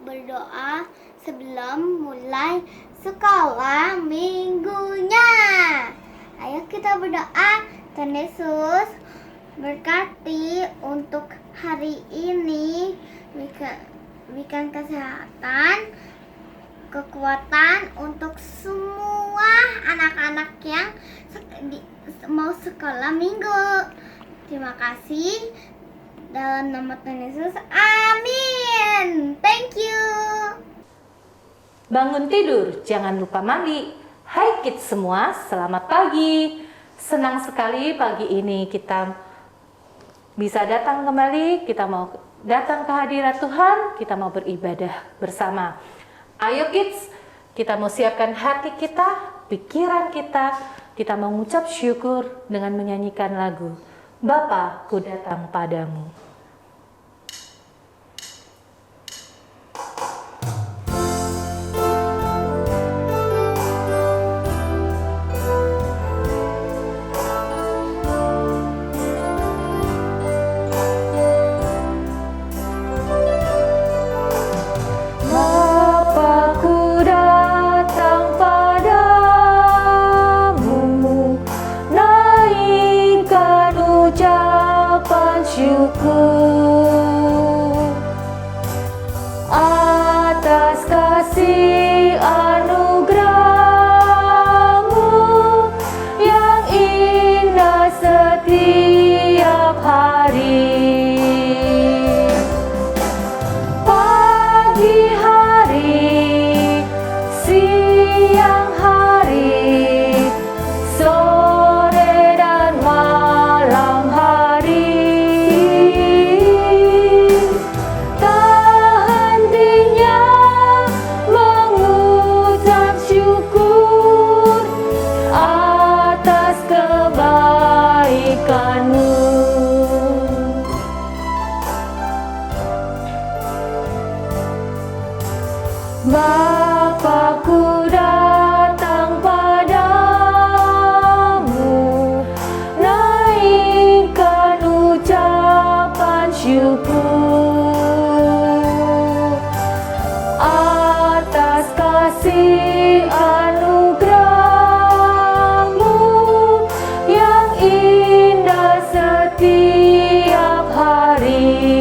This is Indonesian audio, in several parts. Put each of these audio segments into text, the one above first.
berdoa sebelum mulai sekolah minggunya. Ayo kita berdoa. Tuhan Yesus berkati untuk hari ini, berikan kesehatan, kekuatan untuk semua anak-anak yang mau sekolah minggu. Terima kasih. Dalam nama Tuhan Yesus, amin. Thank you. Bangun tidur, jangan lupa mandi. Hai kids semua, selamat pagi. Senang sekali pagi ini kita bisa datang kembali. Kita mau datang ke hadirat Tuhan, kita mau beribadah bersama. Ayo kids, kita mau siapkan hati kita, pikiran kita mau mengucap syukur dengan menyanyikan lagu Bapa, ku datang padamu. Atas kasih anugerah-Mu yang indah setiap hari. Pagi hari, siang hari, sore dan malam hari. Bapa-Ku datang padamu, naikkan ucapan syukur atas kasih anugerah-Mu yang indah setiap hari.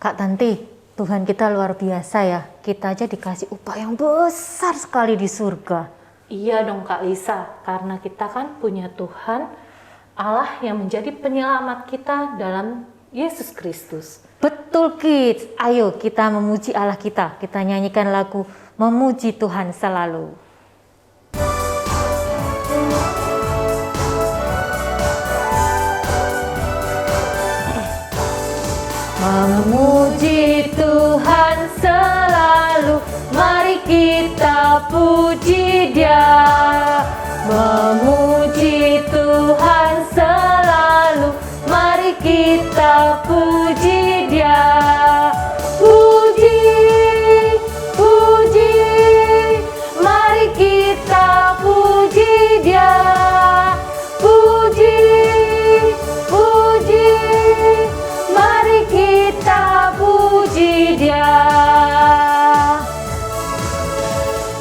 Kak Tanti, Tuhan kita luar biasa ya. Kita aja dikasih upah yang besar sekali di surga. Iya dong Kak Lisa, karena kita kan punya Tuhan Allah yang menjadi penyelamat kita dalam Yesus Kristus. Betul kids, ayo kita memuji Allah kita. Kita nyanyikan lagu Memuji Tuhan Selalu. Memuji Tuhan selalu, mari kita puji Dia. Memuji Tuhan selalu, mari kita puji Dia. Puji, puji, mari kita puji Dia. Puji, puji, mari kita puji Dia.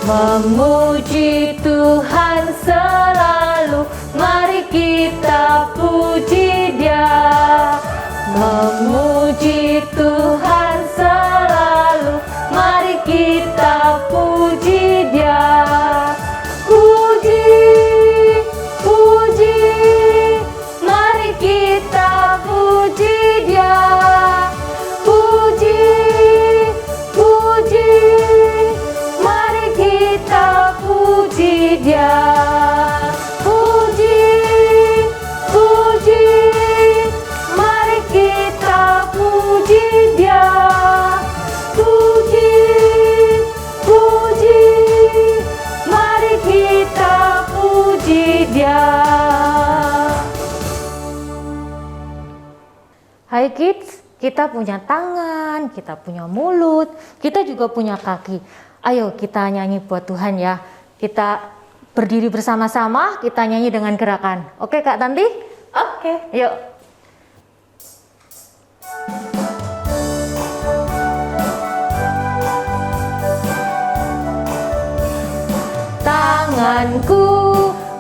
Memuji Tuhan selalu, mari kita puji Dia. Memuji Hai kids, kita punya tangan, kita punya mulut, kita juga punya kaki. Ayo kita nyanyi buat Tuhan ya. Kita berdiri bersama-sama, kita nyanyi dengan gerakan. Oke Kak Tanti? Oke, yuk. Tanganku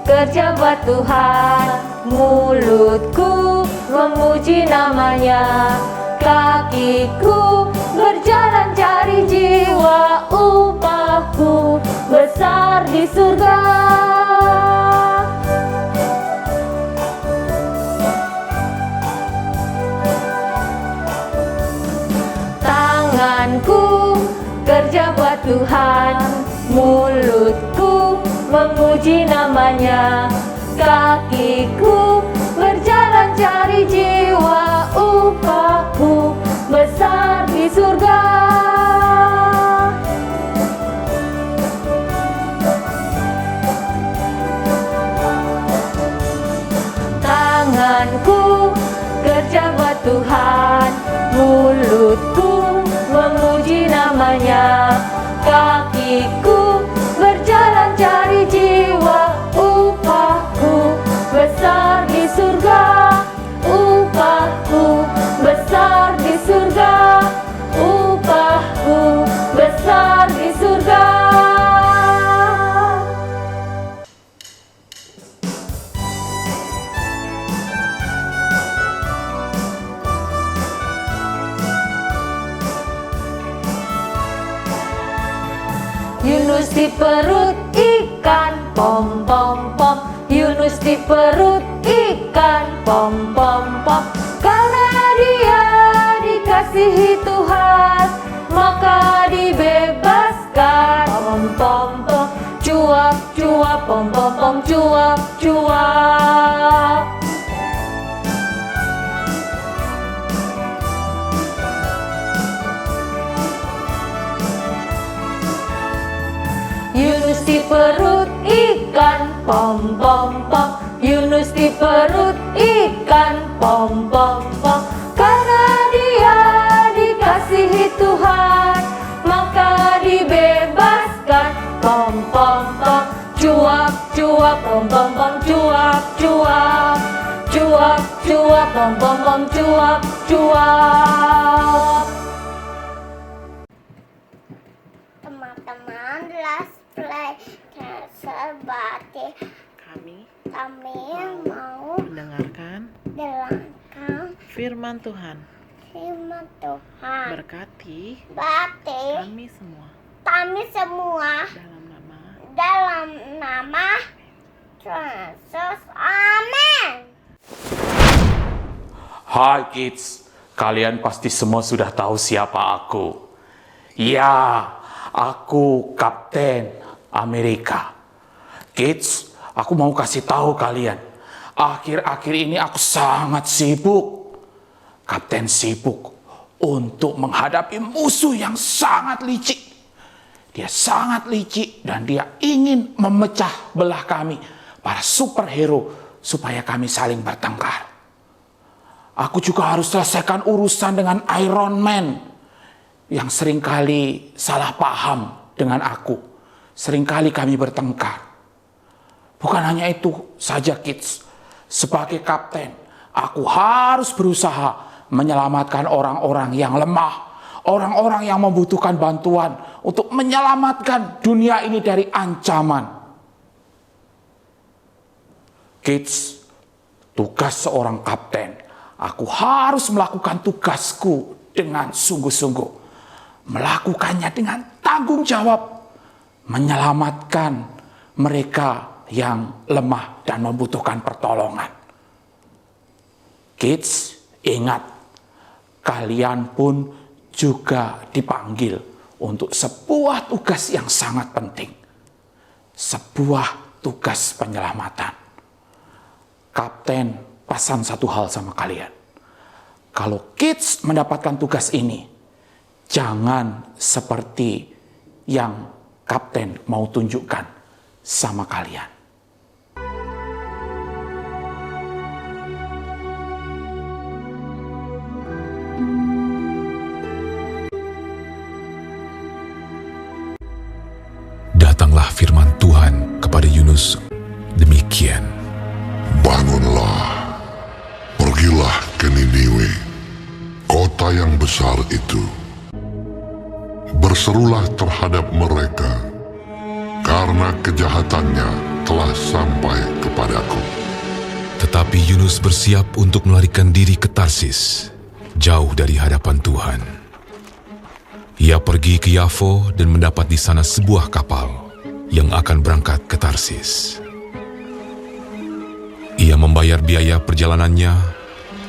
kerja buat Tuhan, mulutku memuji namanya, kakiku berjalan cari jiwa, upahku besar di surga. Tanganku kerja buat Tuhan, mulutku memuji namanya, kakiku berjalan cari jiwa, upahku besar di surga. Tanganku kerja buat Tuhan, mulutku memuji namanya, kakiku berjalan cari jiwa, upahku besar di surga, upahku besar di surga, upahku besar di surga. Yunus di perut ikan, pom pom pom. Yunus di perut ikan, pom pom pom. Karena dia dikasihi Tuhan, maka dibebaskan, pom pom pom. Cuap cuap, pom pom pom, cuap cuap. Yunus di perut ikan, pom pom pom. Yunus di perut ikan, pom pom pom. Karena dia dikasihi Tuhan, maka dibebaskan, pom pom pom. Cuap cuap, pom pom pom, cuap cuap. Cuap cuap, pom pom pom, cuap cuap. Teman-teman, let's play serbati. Kami mau mendengarkan dengarkan firman Tuhan. firman Tuhan. Berkati Berkati kami semua dalam nama Tuhan Yesus. Amin. Hai kids, kalian pasti semua sudah tahu siapa aku. Ya, aku Kapten Amerika. Kids, aku mau kasih tahu kalian, akhir-akhir ini aku sangat sibuk. Kapten sibuk untuk menghadapi musuh yang sangat licik. Dia sangat licik dan dia ingin memecah belah kami, para superhero, supaya kami saling bertengkar. Aku juga harus selesaikan urusan dengan Iron Man yang seringkali salah paham dengan aku. Seringkali kami bertengkar. Bukan hanya itu saja kids. Sebagai kapten, aku harus berusaha menyelamatkan orang-orang yang lemah. Orang-orang yang membutuhkan bantuan untuk menyelamatkan dunia ini dari ancaman. Kids, tugas seorang kapten, aku harus melakukan tugasku dengan sungguh-sungguh. Melakukannya dengan tanggung jawab. Menyelamatkan mereka yang lemah dan membutuhkan pertolongan. Kids, ingat, kalian pun juga dipanggil untuk sebuah tugas yang sangat penting. Sebuah tugas penyelamatan. Kapten pesan satu hal sama kalian. Kalau kids mendapatkan tugas ini, jangan seperti yang kapten mau tunjukkan sama kalian. Datanglah firman Tuhan kepada Yunus demikian. Bangunlah, pergilah ke Niniwe, kota yang besar itu. Berserulah terhadap mereka, karena kejahatannya telah sampai kepadaku. Tetapi Yunus bersiap untuk melarikan diri ke Tarsis, jauh dari hadapan Tuhan. Ia pergi ke Yafo dan mendapat di sana sebuah kapal yang akan berangkat ke Tarsis. Ia membayar biaya perjalanannya,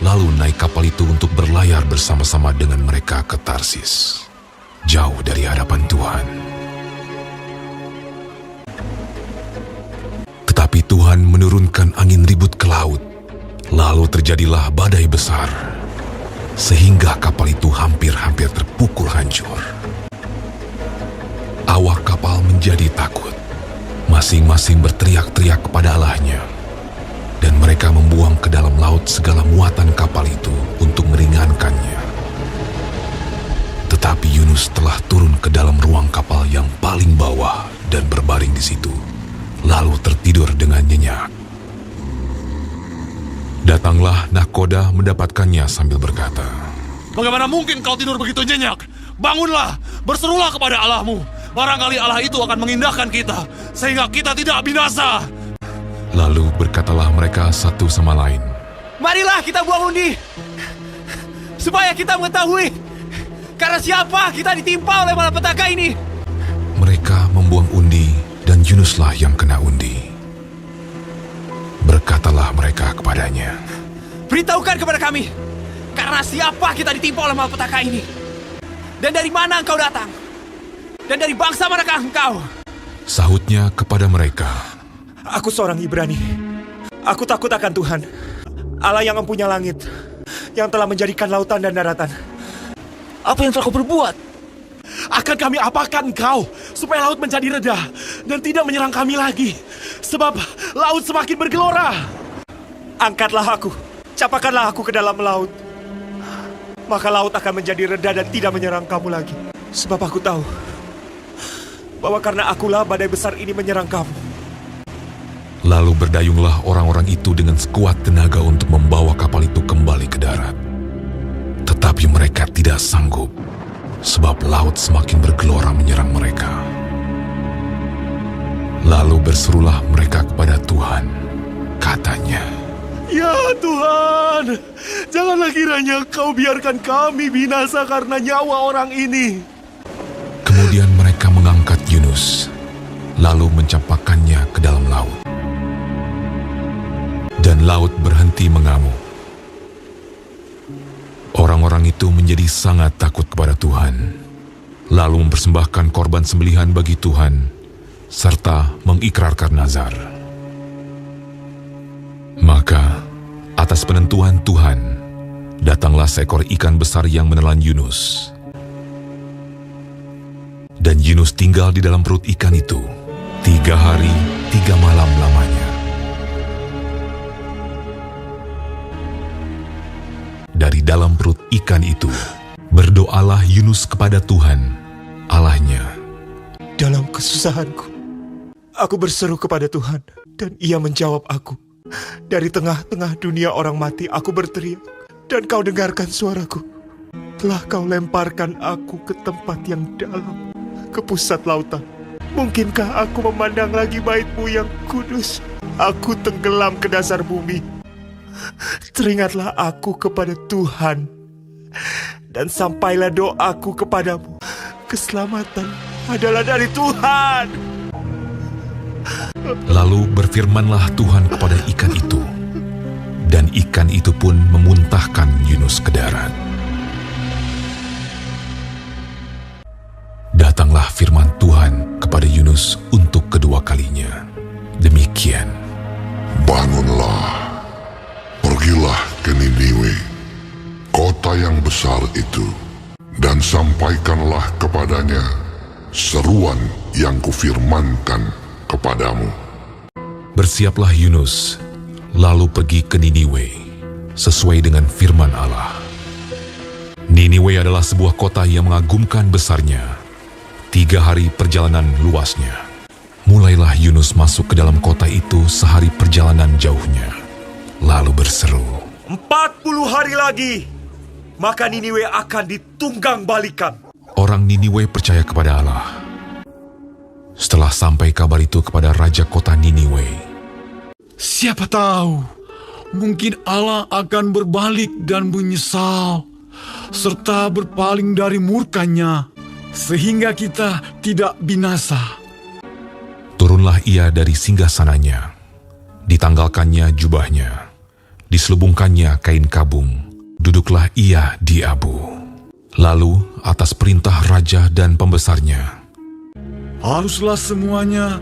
lalu naik kapal itu untuk berlayar bersama-sama dengan mereka ke Tarsis, jauh dari hadapan Tuhan. Tetapi Tuhan menurunkan angin ribut ke laut, lalu terjadilah badai besar, sehingga kapal itu hampir-hampir terpukul hancur. Awak kapal menjadi takut, masing-masing berteriak-teriak kepada Allahnya, dan mereka membuang ke dalam laut segala muatan kapal itu untuk meringankannya. Tetapi Yunus telah turun ke dalam ruang kapal yang paling bawah dan berbaring di situ, lalu tertidur dengan nyenyak. Datanglah nahkoda mendapatkannya sambil berkata, "Bagaimana mungkin kau tidur begitu nyenyak? Bangunlah, berserulah kepada Allahmu. Barangkali Allah itu akan mengindahkan kita, sehingga kita tidak binasa." Lalu berkatalah mereka satu sama lain, "Marilah kita buang undi, supaya kita mengetahui karena siapa kita ditimpa oleh malapetaka ini." Mereka membuang undi dan Yunuslah yang kena undi. Berkatalah mereka kepadanya, "Beritahukan kepada kami, karena siapa kita ditimpa oleh malapetaka ini? Dan dari mana engkau datang? Dan dari bangsa manakah engkau?" Sahutnya kepada mereka, "Aku seorang Ibrani. Aku takut akan Tuhan, Allah yang mempunyai langit, yang telah menjadikan lautan dan daratan. Apa yang telah kau berbuat? Akan kami apakan engkau, supaya laut menjadi reda dan tidak menyerang kami lagi? Sebab laut semakin bergelora." Angkatlah aku, capakanlah aku ke dalam laut. Maka laut akan menjadi reda dan tidak menyerang kamu lagi. Sebab aku tahu bahwa karena akulah badai besar ini menyerang kamu." Lalu berdayunglah orang-orang itu dengan sekuat tenaga untuk membawa kapal itu kembali ke darat. Tetapi mereka tidak sanggup, sebab laut semakin bergelora menyerang mereka. Lalu berserulah mereka kepada Tuhan, katanya, "Ya Tuhan, janganlah kiranya kau biarkan kami binasa karena nyawa orang ini." Kemudian mereka mengangkat Yunus, lalu mencampakkannya ke dalam laut. Dan laut berhenti mengamuk. Orang-orang itu menjadi sangat takut kepada Tuhan, lalu mempersembahkan korban sembelihan bagi Tuhan, serta mengikrarkan nazar. Maka, atas penentuan Tuhan, datanglah seekor ikan besar yang menelan Yunus. Dan Yunus tinggal di dalam perut ikan itu 3 hari 3 malam lamanya. Dari dalam perut ikan itu, berdoalah Yunus kepada Tuhan, Allahnya. Dalam kesusahanku, aku berseru kepada Tuhan, dan Ia menjawab aku. Dari tengah-tengah dunia orang mati, aku berteriak, dan Kau dengarkan suaraku. Telah Kau lemparkan aku ke tempat yang dalam, ke pusat lautan. Mungkinkah aku memandang lagi bait-Mu yang kudus? Aku tenggelam ke dasar bumi. Teringatlah aku kepada Tuhan, dan sampailah doaku kepadamu. Keselamatan adalah dari Tuhan. Lalu berfirmanlah Tuhan kepada ikan itu, dan ikan itu pun memuntahkan Yunus ke darat. Datanglah firman Tuhan kepada Yunus untuk kedua kalinya. Demikian, Bangunlah, pergilah ke Niniwe, kota yang besar itu, dan sampaikanlah kepadanya seruan yang kufirmankan kepadamu. bersiaplah Yunus, lalu pergi ke Niniwe, sesuai dengan firman Allah. Niniwe adalah sebuah kota yang mengagumkan besarnya. 3 hari perjalanan luasnya. Mulailah Yunus masuk ke dalam kota itu sehari perjalanan jauhnya. Lalu berseru, 40 hari lagi, maka Niniwe akan ditunggang balikan. orang Niniwe percaya kepada Allah. Setelah sampai kabar itu kepada raja kota Niniwe, Siapa tahu, mungkin Allah akan berbalik dan menyesal, serta berpaling dari murkanya, sehingga kita tidak binasa. turunlah ia dari singgasananya. Ditanggalkannya jubahnya, diselubungkannya kain kabung, duduklah ia di abu. Lalu atas perintah raja dan pembesarnya, Haruslah semuanya,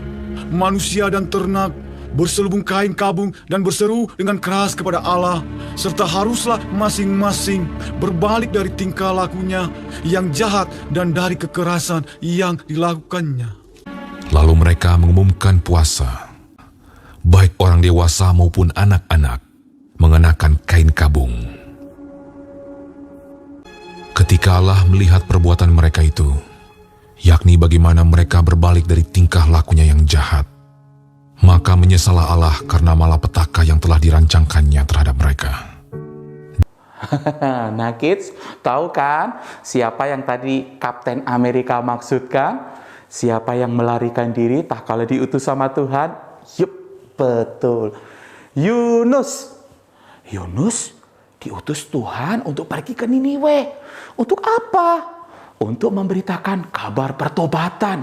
manusia dan ternak, berselubung kain kabung dan berseru dengan keras kepada Allah, serta haruslah masing-masing berbalik dari tingkah lakunya yang jahat dan dari kekerasan yang dilakukannya. lalu mereka mengumumkan puasa. Baik orang dewasa maupun anak-anak mengenakan kain kabung. Ketika Allah melihat perbuatan mereka itu, yakni bagaimana mereka berbalik dari tingkah lakunya yang jahat, maka menyesallah Allah karena malapetaka yang telah dirancangkannya terhadap mereka. Nah kids, tahu kan siapa yang tadi Kapten Amerika maksudkan? Siapa yang melarikan diri tak kala diutus sama Tuhan? Yup, betul. Yunus. Yunus diutus Tuhan untuk pergi ke Niniwe. Untuk apa? Untuk memberitakan kabar pertobatan.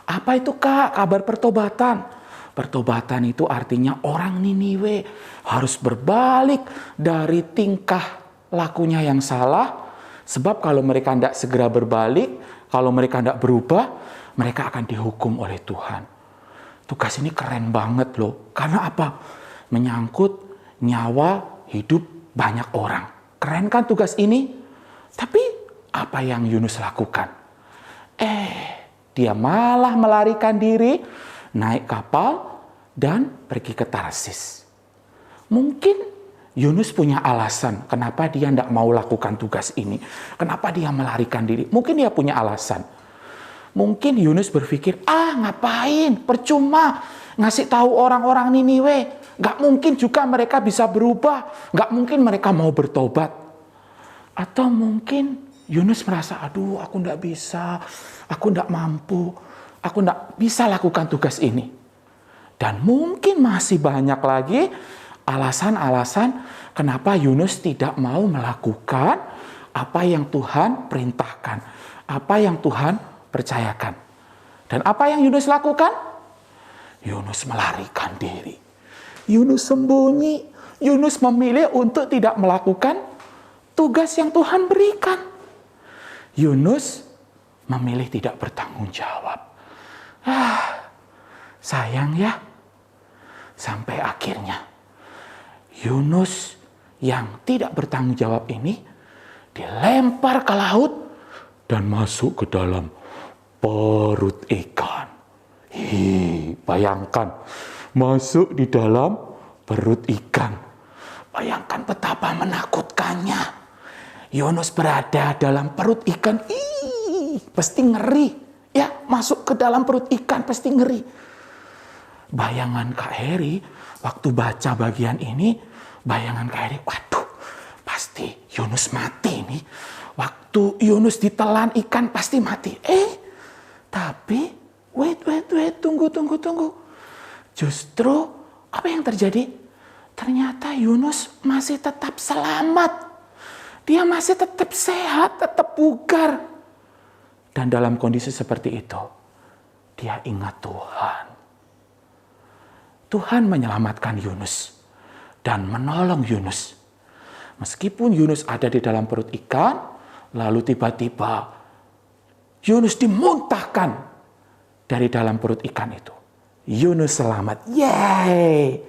Apa itu Kak, kabar pertobatan? Pertobatan itu artinya orang Niniwe harus berbalik dari tingkah lakunya yang salah. Sebab kalau mereka tidak segera berbalik, kalau mereka tidak berubah, mereka akan dihukum oleh Tuhan. Tugas ini keren banget loh. Karena apa? Menyangkut nyawa hidup banyak orang. Keren kan tugas ini? Tapi apa yang Yunus lakukan? Dia malah melarikan diri, naik kapal, dan pergi ke Tarsis. Mungkin Yunus punya alasan kenapa dia tidak mau lakukan tugas ini. Kenapa dia melarikan diri? Mungkin dia punya alasan. Mungkin Yunus berpikir, ngapain? Percuma ngasih tahu orang-orang Niniwe. Gak mungkin juga mereka bisa berubah. Gak mungkin mereka mau bertobat. Atau mungkin Yunus merasa, aduh aku tidak bisa, aku tidak mampu, aku tidak bisa lakukan tugas ini. Dan mungkin masih banyak lagi alasan-alasan kenapa Yunus tidak mau melakukan apa yang Tuhan perintahkan, apa yang Tuhan percayakan. Dan apa yang Yunus lakukan? Yunus melarikan diri. Yunus sembunyi. Yunus memilih untuk tidak melakukan tugas yang Tuhan berikan. Yunus memilih tidak bertanggung jawab. Sayang ya. Sampai akhirnya Yunus yang tidak bertanggung jawab ini dilempar ke laut dan masuk ke dalam perut ikan. Bayangkan masuk di dalam perut ikan. Bayangkan betapa menakutkannya. Yunus berada dalam perut ikan. Pasti ngeri. Ya, masuk ke dalam perut ikan pasti ngeri. Bayangan Kak Heri waktu baca bagian ini, bayangan Kak Heri, waduh, pasti Yunus mati nih. Waktu Yunus ditelan ikan pasti mati. Tapi wait, tunggu. Justru apa yang terjadi? Ternyata Yunus masih tetap selamat. Dia masih tetap sehat, tetap bugar. Dan dalam kondisi seperti itu, dia ingat Tuhan. Tuhan menyelamatkan Yunus dan menolong Yunus. Meskipun Yunus ada di dalam perut ikan, lalu tiba-tiba Yunus dimuntahkan dari dalam perut ikan itu. Yunus selamat. Yeay!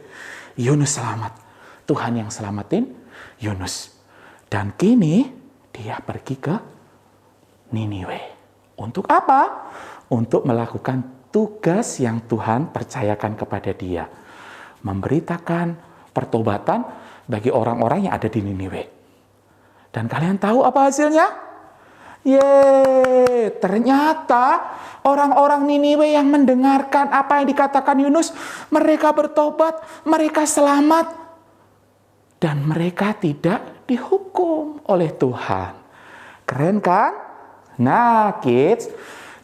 Yunus selamat. Tuhan yang selamatin Yunus. Dan kini dia pergi ke Niniwe. Untuk apa? Untuk melakukan tugas yang Tuhan percayakan kepada dia. Memberitakan pertobatan bagi orang-orang yang ada di Niniwe. Dan kalian tahu apa hasilnya? Yeay, ternyata orang-orang Niniwe yang mendengarkan apa yang dikatakan Yunus, mereka bertobat, mereka selamat, dan mereka tidak dihukum oleh Tuhan. Keren kan? Nah, kids,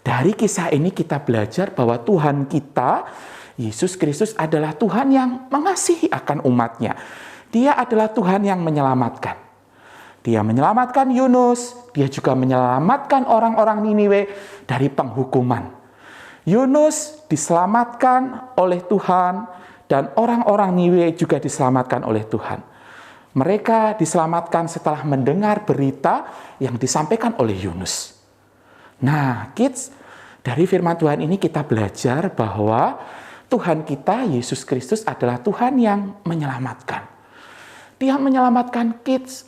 dari kisah ini kita belajar bahwa Tuhan kita, Yesus Kristus adalah Tuhan yang mengasihi akan umatnya. Dia adalah Tuhan yang menyelamatkan. Dia menyelamatkan Yunus, dia juga menyelamatkan orang-orang Niniwe dari penghukuman. Yunus diselamatkan oleh Tuhan dan orang-orang Niniwe juga diselamatkan oleh Tuhan. Mereka diselamatkan setelah mendengar berita yang disampaikan oleh Yunus. Nah, kids, dari firman Tuhan ini kita belajar bahwa Tuhan kita, Yesus Kristus, adalah Tuhan yang menyelamatkan. Dia menyelamatkan kids,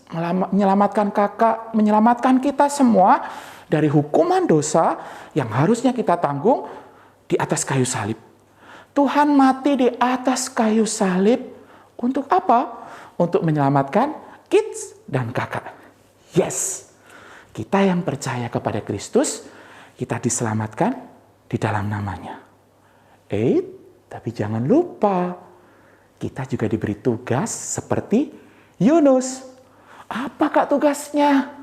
menyelamatkan kakak, menyelamatkan kita semua dari hukuman dosa yang harusnya kita tanggung di atas kayu salib. Tuhan mati di atas kayu salib untuk apa? Untuk menyelamatkan kids dan kakak. Yes, kita yang percaya kepada Kristus, kita diselamatkan di dalam namanya. Tapi jangan lupa, kita juga diberi tugas seperti Yunus. Apa kak tugasnya?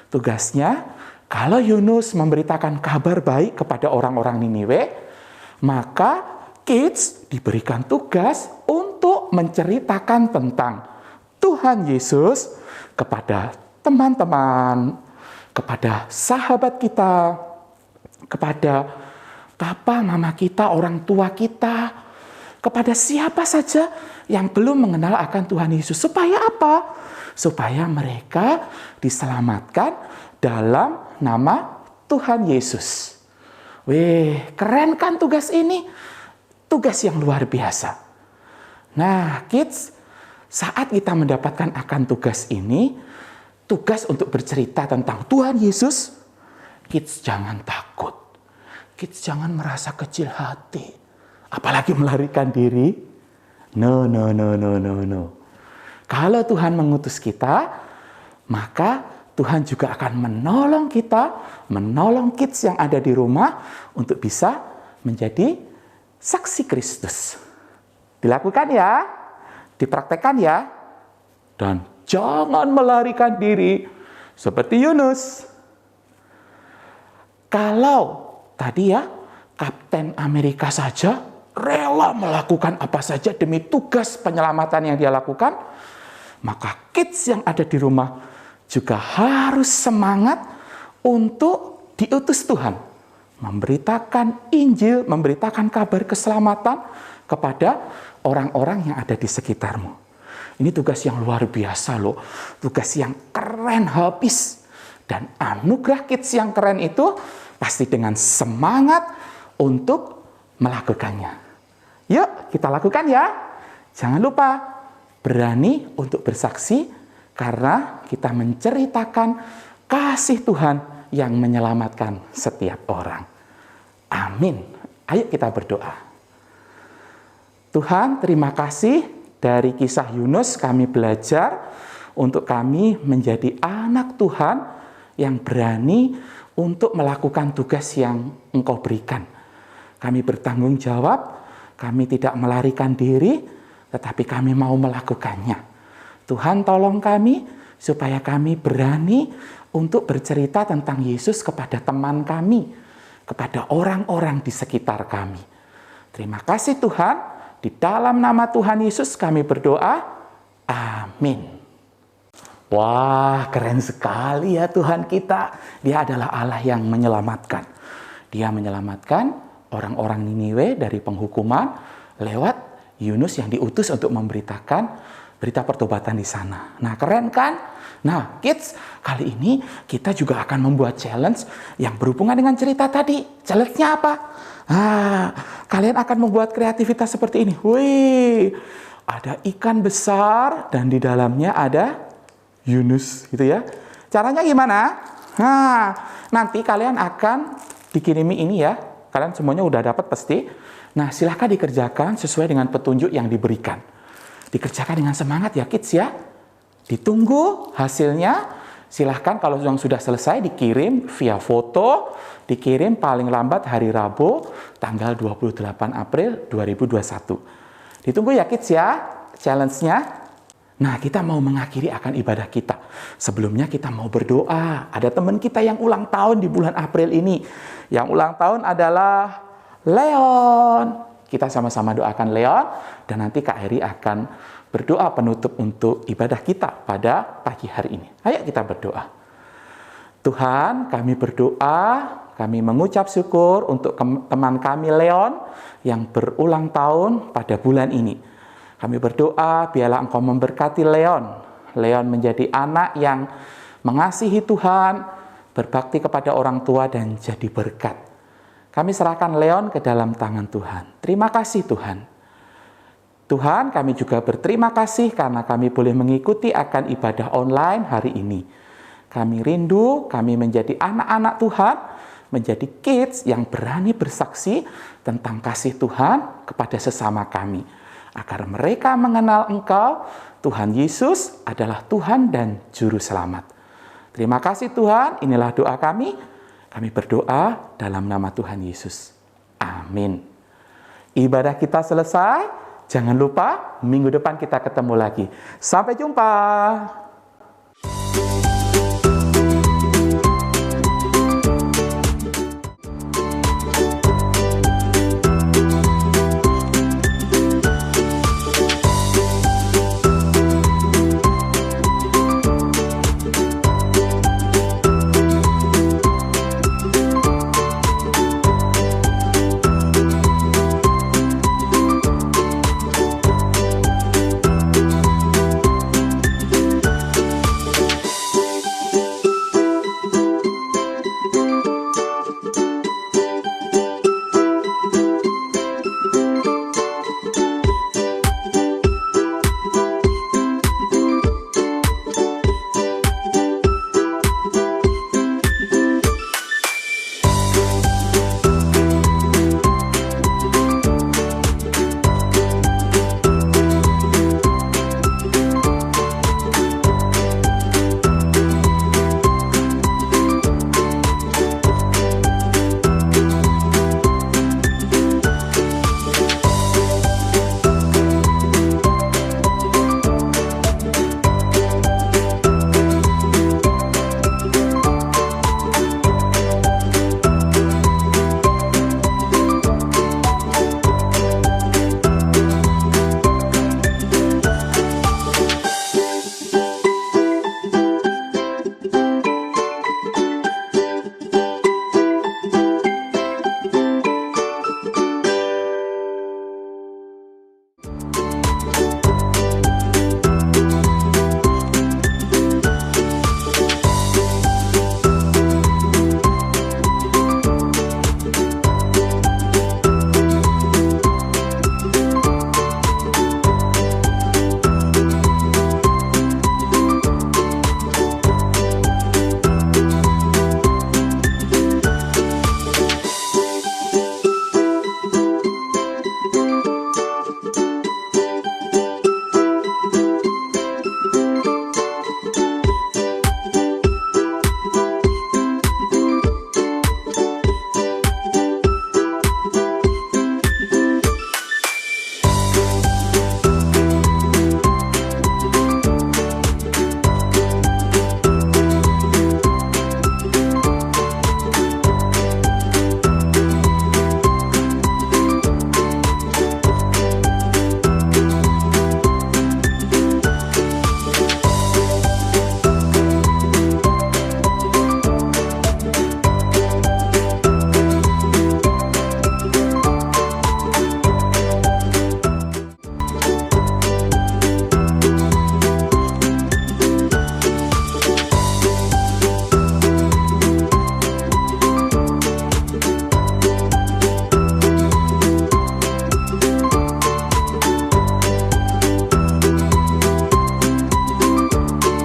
Tugasnya, kalau Yunus memberitakan kabar baik kepada orang-orang Niniwe, maka kids diberikan tugas untuk menceritakan tentang Tuhan Yesus kepada teman-teman, kepada sahabat kita, kepada papa, mama kita, orang tua kita, kepada siapa saja yang belum mengenal akan Tuhan Yesus. Supaya apa? Supaya mereka diselamatkan dalam nama Tuhan Yesus. Wih, keren kan tugas ini? Tugas yang luar biasa. Nah, kids, saat kita mendapatkan akan tugas ini, tugas untuk bercerita tentang Tuhan Yesus, kids jangan takut. Kids jangan merasa kecil hati. Apalagi melarikan diri. No. Kalau Tuhan mengutus kita, maka Tuhan juga akan menolong kita, menolong kids yang ada di rumah untuk bisa menjadi saksi Kristus. Dilakukan ya, dipraktekkan ya, dan jangan melarikan diri seperti Yunus. Kalau tadi ya, Kapten Amerika saja rela melakukan apa saja demi tugas penyelamatan yang dia lakukan, maka kids yang ada di rumah juga harus semangat untuk diutus Tuhan, memberitakan Injil, memberitakan kabar keselamatan kepada orang-orang yang ada di sekitarmu. Ini tugas yang luar biasa loh, tugas yang keren habis. Dan anugerah kids yang keren itu pasti dengan semangat untuk melakukannya. Yuk, kita lakukan ya. Jangan lupa berani untuk bersaksi karena kita menceritakan kasih Tuhan yang menyelamatkan setiap orang. Amin. Ayo kita berdoa. Tuhan, terima kasih dari kisah Yunus kami belajar untuk kami menjadi anak Tuhan yang berani untuk melakukan tugas yang Engkau berikan. Kami bertanggung jawab. Kami tidak melarikan diri, tetapi kami mau melakukannya. Tuhan tolong kami, supaya kami berani untuk bercerita tentang Yesus kepada teman kami, kepada orang-orang di sekitar kami. Terima kasih Tuhan, di dalam nama Tuhan Yesus kami berdoa, amin. Wah, keren sekali ya Tuhan kita. Dia adalah Allah yang menyelamatkan. Dia menyelamatkan orang-orang Niniwe dari penghukuman lewat Yunus yang diutus untuk memberitakan berita pertobatan di sana. Nah, keren kan? Nah, kids, kali ini kita juga akan membuat challenge yang berhubungan dengan cerita tadi. Challenge-nya apa? Kalian akan membuat kreativitas seperti ini. Wih, ada ikan besar dan di dalamnya ada Yunus, gitu ya. Caranya gimana? Nanti kalian akan dikirimi ini ya. Kalian semuanya udah dapat pasti. Nah, silahkan dikerjakan sesuai dengan petunjuk yang diberikan. Dikerjakan dengan semangat ya kids ya. Ditunggu hasilnya. Silahkan kalau yang sudah selesai dikirim via foto, dikirim paling lambat hari Rabu tanggal 28 April 2021. Ditunggu ya kids ya, challenge-nya. Nah, kita mau mengakhiri akan ibadah kita. Sebelumnya kita mau berdoa. Ada teman kita yang ulang tahun di bulan April ini. Yang ulang tahun adalah Leon. Kita sama-sama doakan Leon, dan nanti Kak Heri akan berdoa penutup untuk ibadah kita pada pagi hari ini. Ayo kita berdoa. Tuhan, kami berdoa, kami mengucap syukur untuk teman kami Leon yang berulang tahun pada bulan ini. Kami berdoa, biarlah Engkau memberkati Leon. Leon menjadi anak yang mengasihi Tuhan, berbakti kepada orang tua, dan jadi berkat. Kami serahkan Leon ke dalam tangan Tuhan. Terima kasih Tuhan. Tuhan, kami juga berterima kasih karena kami boleh mengikuti akan ibadah online hari ini. Kami rindu, kami menjadi anak-anak Tuhan, menjadi kids yang berani bersaksi tentang kasih Tuhan kepada sesama kami. Agar mereka mengenal Engkau, Tuhan Yesus adalah Tuhan dan Juru Selamat. Terima kasih Tuhan, inilah doa kami. Kami berdoa dalam nama Tuhan Yesus. Amin. Ibadah kita selesai. Jangan lupa, minggu depan kita ketemu lagi. Sampai jumpa.